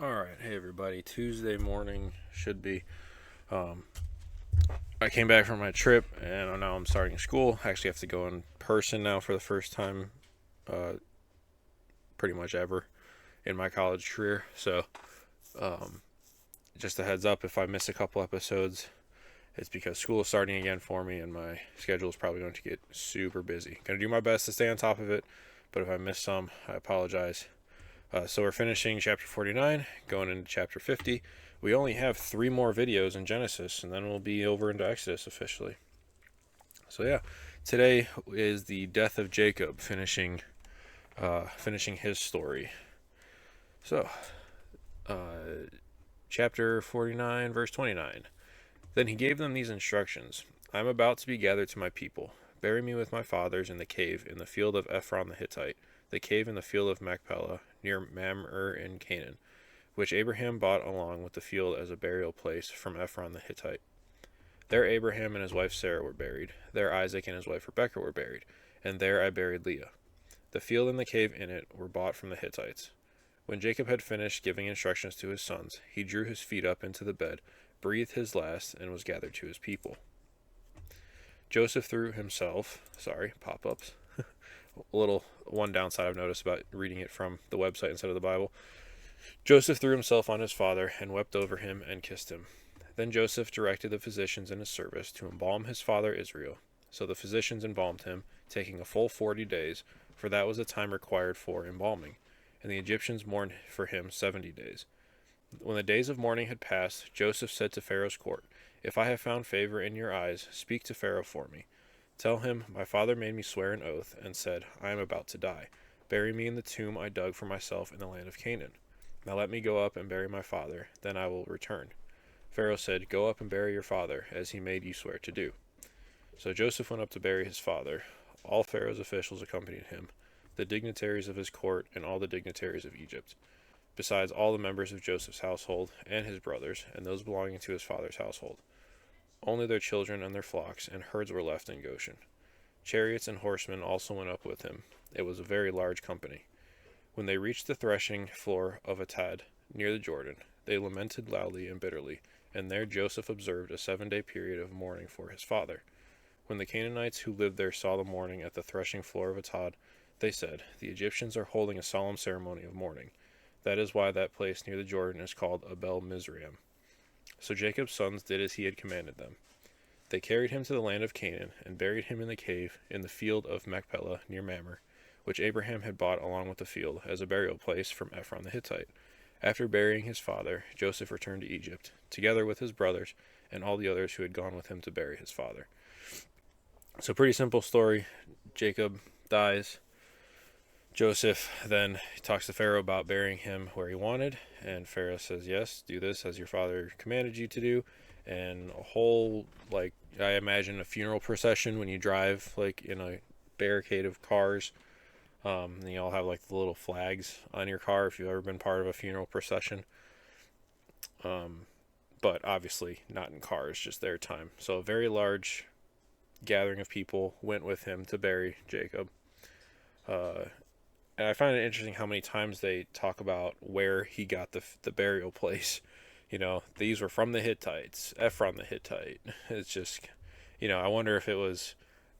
Alright, hey everybody. Tuesday morning should be. Um, I came back from my trip and now I'm starting school. I actually have to go in person now for the first time, uh, pretty much ever in my college career. So, um, just a heads up, if I miss a couple episodes, it's because school is starting again for me and my schedule is probably going to get super busy. Gonna do my best to stay on top of it, but if I miss some, I apologize. So we're finishing chapter 49, going into chapter 50. We only have 3 more videos in Genesis, and then we'll be over into Exodus officially. So yeah, today is the death of Jacob, finishing his story. So, chapter 49, verse 29. Then he gave them these instructions: I am about to be gathered to my people. Bury me with my fathers in the cave in the field of Ephron the Hittite, the cave in the field of Machpelah, near Mamre in Canaan, which Abraham bought along with the field as a burial place from Ephron the Hittite. There Abraham and his wife Sarah were buried. There Isaac and his wife Rebekah were buried. And there I buried Leah. The field and the cave in it were bought from the Hittites. When Jacob had finished giving instructions to his sons, he drew his feet up into the bed, breathed his last, and was gathered to his people. Joseph threw himself, pop-ups. A little one downside I've noticed about reading it from the website instead of the Bible. Joseph threw himself on his father and wept over him and kissed him. Then Joseph directed the physicians in his service to embalm his father Israel. So the physicians embalmed him, taking a full 40 days, for that was the time required for embalming. And the Egyptians mourned for him 70 days. When the days of mourning had passed, Joseph said to Pharaoh's court, If I have found favor in your eyes, speak to Pharaoh for me. Tell him, My father made me swear an oath, and said, I am about to die. Bury me in the tomb I dug for myself in the land of Canaan. Now let me go up and bury my father, then I will return. Pharaoh said, Go up and bury your father, as he made you swear to do. So Joseph went up to bury his father. All Pharaoh's officials accompanied him, the dignitaries of his court, and all the dignitaries of Egypt, besides all the members of Joseph's household, and his brothers, and those belonging to his father's household. Only their children and their flocks and herds were left in Goshen. Chariots and horsemen also went up with him. It was a very large company. When they reached the threshing floor of Atad, near the Jordan, they lamented loudly and bitterly, and there Joseph observed a 7-day period of mourning for his father. When the Canaanites who lived there saw the mourning at the threshing floor of Atad, they said, The Egyptians are holding a solemn ceremony of mourning. That is why that place near the Jordan is called Abel Mizraim. So Jacob's sons did as he had commanded them. They carried him to the land of Canaan, and buried him in the cave in the field of Machpelah near Mamre, which Abraham had bought along with the field as a burial place from Ephron the Hittite. After burying his father, Joseph returned to Egypt, together with his brothers and all the others who had gone with him to bury his father. So pretty simple story. Jacob dies. Joseph then talks to Pharaoh about burying him where he wanted, and Pharaoh says, yes, do this as your father commanded you to do. And a whole, I imagine a funeral procession when you drive, in a barricade of cars. And you all have, the little flags on your car if you've ever been part of a funeral procession. But obviously not in cars, just their time. So a very large gathering of people went with him to bury Jacob. And I find it interesting how many times they talk about where he got the burial place. These were from the Hittites, Ephron the Hittite. It's just, I wonder if it was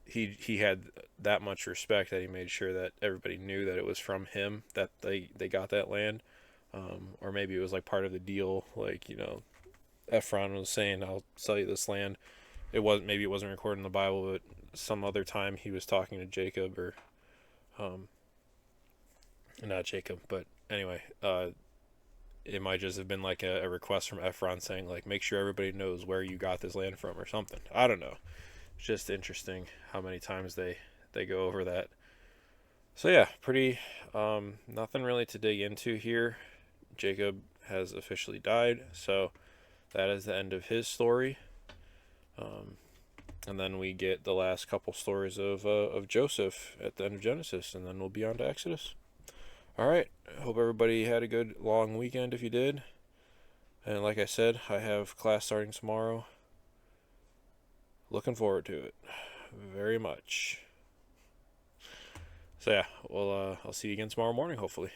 he had that much respect that he made sure that everybody knew that it was from him that they got that land, or maybe it was part of the deal. Ephron was saying, "I'll sell you this land." Maybe it wasn't recorded in the Bible, but some other time he was talking to Jacob or not Jacob, but anyway, it might just have been a request from Ephron saying make sure everybody knows where you got this land from or something. I don't know. It's just interesting how many times they go over that. So yeah, pretty nothing really to dig into here. Jacob has officially died, so that is the end of his story. And then we get the last couple stories of Joseph at the end of Genesis, and then we'll be on to Exodus. All right. Hope everybody had a good long weekend if you did. And like I said, I have class starting tomorrow. Looking forward to it very much. So yeah, I'll see you again tomorrow morning, hopefully.